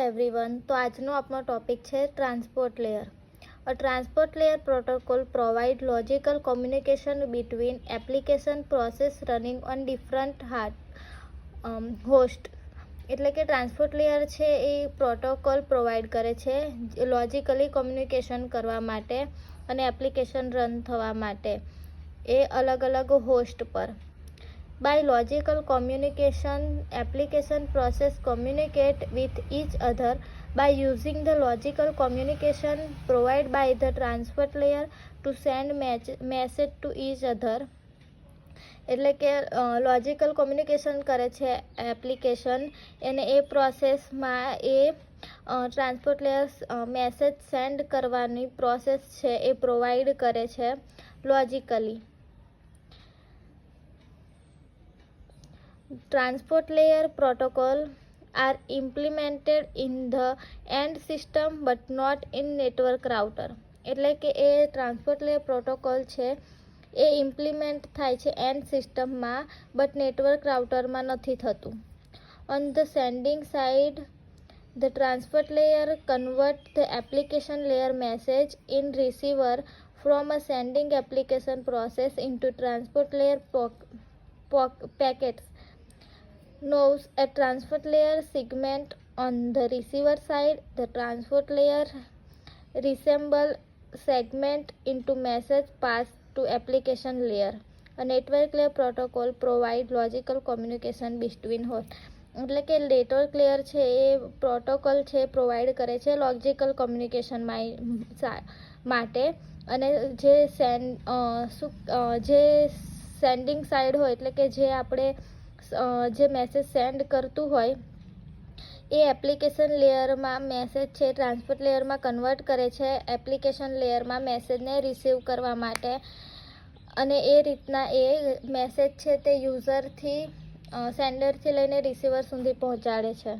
Everyone. તો આજનો આપણો ટોપિક છે transport layer. A transport layer protocol provide logical communication between application process running on different host. એટલે કે ટ્રાન્સપોર્ટ લેયર છે એ પ્રોટોકોલ પ્રોવાઈડ કરે છે લોજિકલી કોમ્યુનિકેશન કરવા માટે અને એપ્લિકેશન રન થવા માટે એ અલગ અલગ હોસ્ટ પર. By logical communication, application process communicate with each other by using the logical communication provided by the transport layer to send message to each other. એટલે કે લોજિકલ કોમ્યુનિકેશન કરે છે એપ્લિકેશન અને એ પ્રોસેસમાં એ ટ્રાન્સપોર્ટ લેયર મેસેજ સેન્ડ કરવાની process છે એ provide કરે છે logically. Transport layer protocol are implemented in the end system but not in network router. એટલે કે એ ટ્રાન્સપોર્ટ લેયર પ્રોટોકોલ છે એ ઇમ્પ્લિમેન્ટ થાય છે એન્ડ સિસ્ટમમાં બટ નેટવર્ક રાઉટરમાં નથી થતું. On the sending side, the transport layer convert the application layer message in receiver from a sending application process into transport layer packets. Knows a transport layer segment on the receiver side. The transport layer resemble segment into message passed to application layer. A network layer protocol provide logical communication between host. એટલે કે network layer છે એ protocol છે provide કરે છે logical communication માટે અને જે sending side હોય એટલે કે જે આપણે જે મેસેજ સેન્ડ કરતું હોય એ એપ્લિકેશન લેયરમાં મેસેજ છે ટ્રાન્સપોર્ટ લેયરમાં કન્વર્ટ કરે છે એપ્લિકેશન લેયરમાં મેસેજને રિસીવ કરવા માટે અને એ રીતના એ મેસેજ છે તે યુઝરથી સેન્ડરથી લઈને રિસીવર સુધી પહોંચાડે છે.